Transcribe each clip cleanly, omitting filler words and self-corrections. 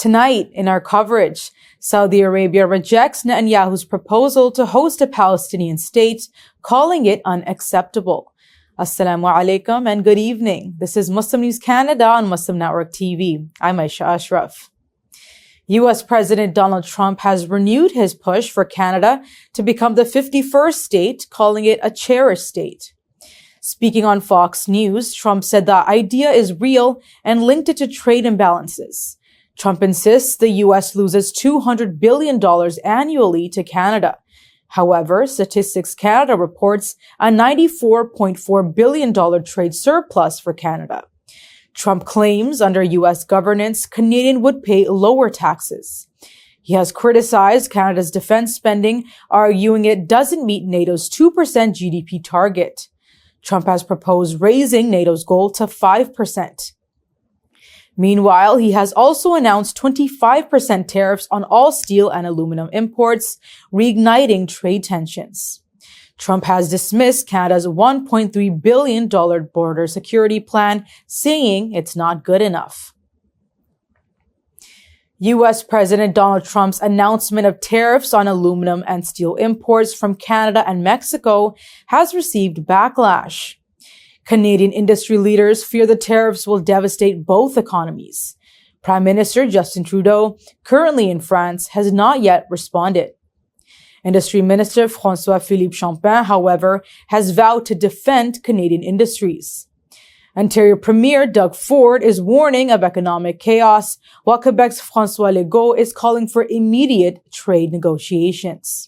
Tonight, in our coverage, Saudi Arabia rejects Netanyahu's proposal to host a Palestinian state, calling it unacceptable. Assalamu alaikum and good evening. This is Muslim News Canada on Muslim Network TV. I'm Aisha Ashraf. U.S. President Donald Trump has renewed his push for Canada to become the 51st state, calling it a cherished state. Speaking on Fox News, Trump said the idea is real and linked it to trade imbalances. Trump insists the U.S. loses $200 billion annually to Canada. However, Statistics Canada reports a $94.4 billion trade surplus for Canada. Trump claims under U.S. governance, Canadian would pay lower taxes. He has criticized Canada's defense spending, arguing it doesn't meet NATO's 2% GDP target. Trump has proposed raising NATO's goal to 5%. Meanwhile, he has also announced 25% tariffs on all steel and aluminum imports, reigniting trade tensions. Trump has dismissed Canada's $1.3 billion border security plan, saying it's not good enough. U.S. President Donald Trump's announcement of tariffs on aluminum and steel imports from Canada and Mexico has received backlash. Canadian industry leaders fear the tariffs will devastate both economies. Prime Minister Justin Trudeau, currently in France, has not yet responded. Industry Minister François-Philippe Champagne, however, has vowed to defend Canadian industries. Ontario Premier Doug Ford is warning of economic chaos, while Quebec's François Legault is calling for immediate trade negotiations.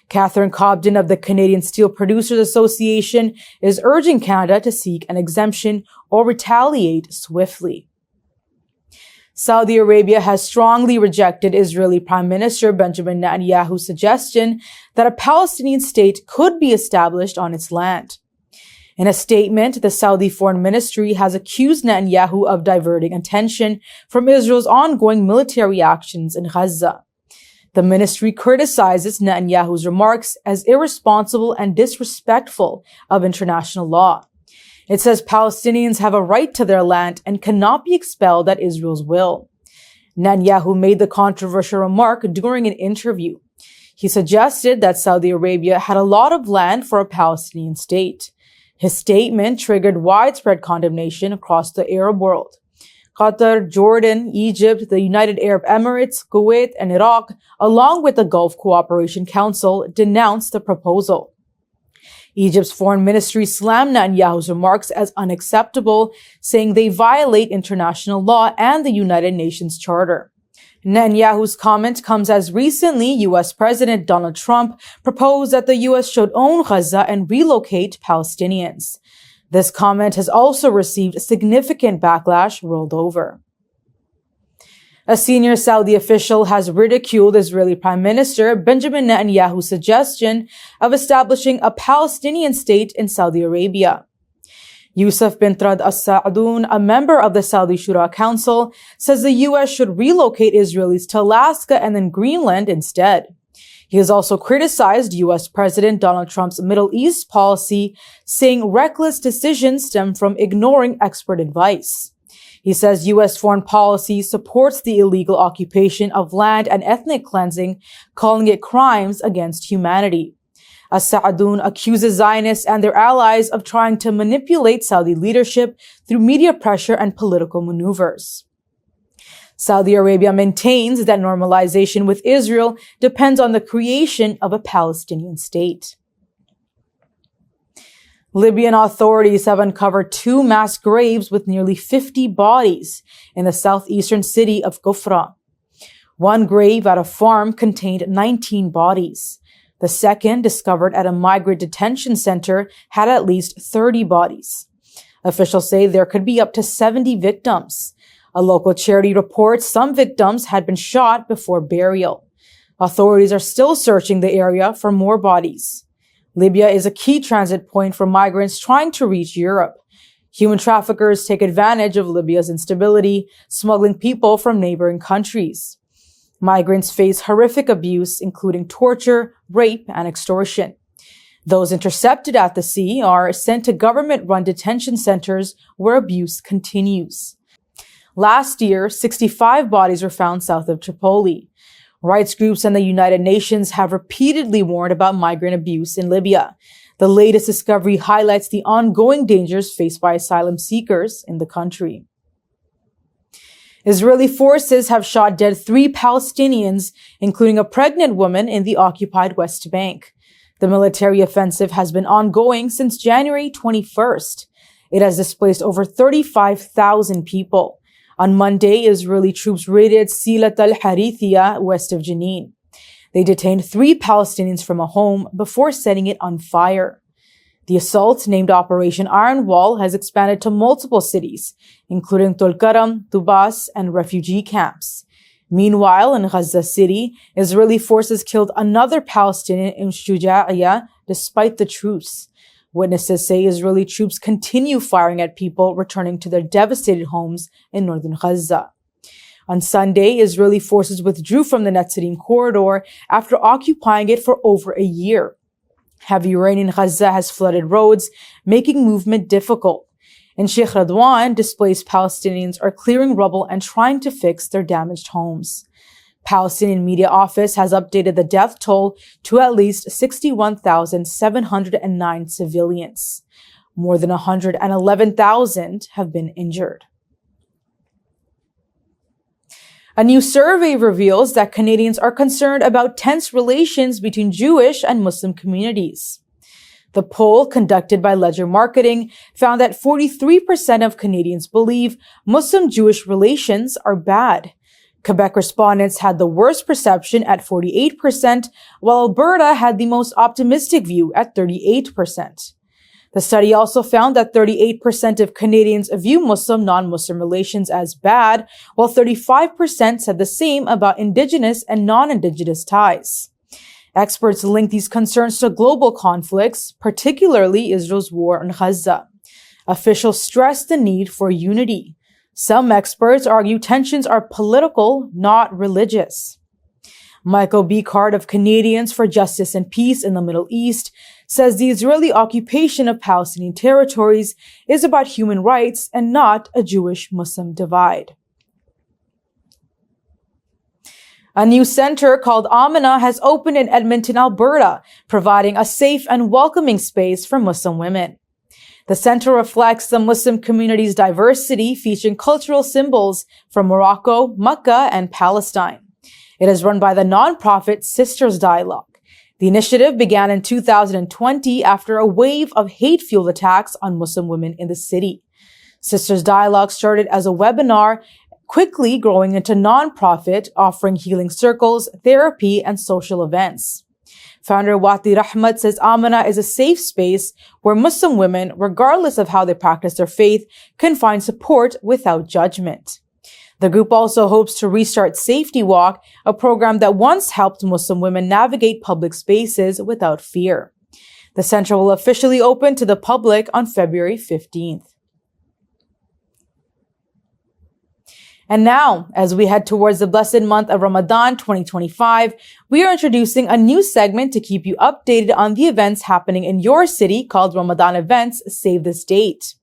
Catherine Cobden of the Canadian Steel Producers Association is urging Canada to seek an exemption or retaliate swiftly. Saudi Arabia has strongly rejected Israeli Prime Minister Benjamin Netanyahu's suggestion that a Palestinian state could be established on its land. In a statement, the Saudi Foreign Ministry has accused Netanyahu of diverting attention from Israel's ongoing military actions in Gaza. The ministry criticizes Netanyahu's remarks as irresponsible and disrespectful of international law. It says Palestinians have a right to their land and cannot be expelled at Israel's will. Netanyahu made the controversial remark during an interview. He suggested that Saudi Arabia had a lot of land for a Palestinian state. His statement triggered widespread condemnation across the Arab world. Qatar, Jordan, Egypt, the United Arab Emirates, Kuwait, and Iraq, along with the Gulf Cooperation Council, denounced the proposal. Egypt's foreign ministry slammed Netanyahu's remarks as unacceptable, saying they violate international law and the United Nations Charter. Netanyahu's comment comes as recently U.S. President Donald Trump proposed that the U.S. should own Gaza and relocate Palestinians. This comment has also received significant backlash world over. A senior Saudi official has ridiculed Israeli Prime Minister Benjamin Netanyahu's suggestion of establishing a Palestinian state in Saudi Arabia. Yusuf bin Trad al-Sa'doun, a member of the Saudi Shura Council, says the U.S. should relocate Israelis to Alaska and then Greenland instead. He has also criticized U.S. President Donald Trump's Middle East policy, saying reckless decisions stem from ignoring expert advice. He says U.S. foreign policy supports the illegal occupation of land and ethnic cleansing, calling it crimes against humanity. As-Sa'doun accuses Zionists and their allies of trying to manipulate Saudi leadership through media pressure and political maneuvers. Saudi Arabia maintains that normalization with Israel depends on the creation of a Palestinian state. Libyan authorities have uncovered 2 mass graves with nearly 50 bodies in the southeastern city of Kufra. One grave at a farm contained 19 bodies. The second, discovered at a migrant detention center, had at least 30 bodies. Officials say there could be up to 70 victims. A local charity reports some victims had been shot before burial. Authorities are still searching the area for more bodies. Libya is a key transit point for migrants trying to reach Europe. Human traffickers take advantage of Libya's instability, smuggling people from neighboring countries. Migrants face horrific abuse, including torture, rape, and extortion. Those intercepted at the sea are sent to government-run detention centers where abuse continues. Last year, 65 bodies were found south of Tripoli. Rights groups and the United Nations have repeatedly warned about migrant abuse in Libya. The latest discovery highlights the ongoing dangers faced by asylum seekers in the country. Israeli forces have shot dead 3 Palestinians, including a pregnant woman in the occupied West Bank. The military offensive has been ongoing since January 21st. It has displaced over 35,000 people. On Monday, Israeli troops raided Silat al-Harithia west of Jenin. They detained 3 Palestinians from a home before setting it on fire. The assault, named Operation Iron Wall, has expanded to multiple cities, including Tulkaram, Tubas, and refugee camps. Meanwhile, in Gaza City, Israeli forces killed another Palestinian in Shuja'iyah despite the truce. Witnesses say Israeli troops continue firing at people returning to their devastated homes in northern Gaza. On Sunday, Israeli forces withdrew from the Netzarim corridor after occupying it for over a year. Heavy rain in Gaza has flooded roads, making movement difficult. In Sheikh Radwan, displaced Palestinians are clearing rubble and trying to fix their damaged homes. Palestinian Media Office has updated the death toll to at least 61,709 civilians. More than 111,000 have been injured. A new survey reveals that Canadians are concerned about tense relations between Jewish and Muslim communities. The poll, conducted by Ledger Marketing, found that 43% of Canadians believe Muslim-Jewish relations are bad. Quebec respondents had the worst perception at 48%, while Alberta had the most optimistic view at 38%. The study also found that 38% of Canadians view Muslim-non-Muslim relations as bad, while 35% said the same about Indigenous and non-Indigenous ties. Experts link these concerns to global conflicts, particularly Israel's war on Gaza. Officials stress the need for unity. Some experts argue tensions are political, not religious. Michael Bicard of Canadians for Justice and Peace in the Middle East says the Israeli occupation of Palestinian territories is about human rights and not a Jewish-Muslim divide. A new center called Amanah has opened in Edmonton, Alberta, providing a safe and welcoming space for Muslim women. The center reflects the Muslim community's diversity, featuring cultural symbols from Morocco, Mecca, and Palestine. It is run by the nonprofit Sisters Dialogue. The initiative began in 2020 after a wave of hate-fueled attacks on Muslim women in the city. Sisters Dialogue started as a webinar, quickly growing into nonprofit, offering healing circles, therapy, and social events. Founder Wati Rahmat says Amanah is a safe space where Muslim women, regardless of how they practice their faith, can find support without judgment. The group also hopes to restart Safety Walk, a program that once helped Muslim women navigate public spaces without fear. The center will officially open to the public on February 15th. And now, as we head towards the blessed month of Ramadan 2025, we are introducing a new segment to keep you updated on the events happening in your city called Ramadan Events Save This Date.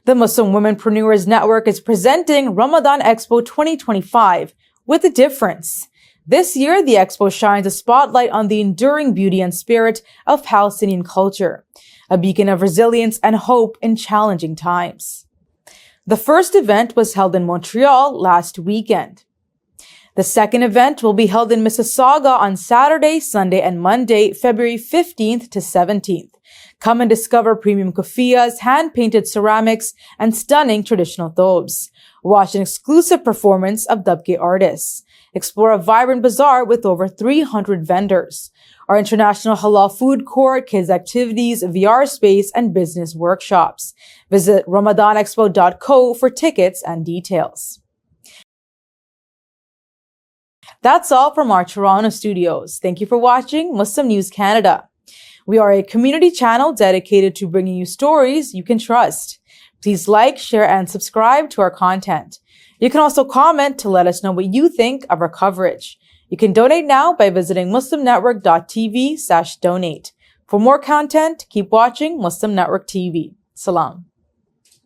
The Muslim Womenpreneurs Network is presenting Ramadan Expo 2025 with a difference. This year, the expo shines a spotlight on the enduring beauty and spirit of Palestinian culture, a beacon of resilience and hope in challenging times. The first event was held in Montreal last weekend. The second event will be held in Mississauga on Saturday, Sunday, and Monday, February 15th to 17th. Come and discover premium kufiyas, hand-painted ceramics, and stunning traditional thobes. Watch an exclusive performance of Dabke artists. Explore a vibrant bazaar with over 300 vendors. Our international halal food court, kids activities, VR space, and business workshops. Visit ramadanexpo.co for tickets and details. That's all from our Toronto studios. Thank you for watching Muslim News Canada. We are a community channel dedicated to bringing you stories you can trust. Please like, share, and subscribe to our content. You can also comment to let us know what you think of our coverage. You can donate now by visiting muslimnetwork.tv/donate. For more content, keep watching Muslim Network TV. Salam.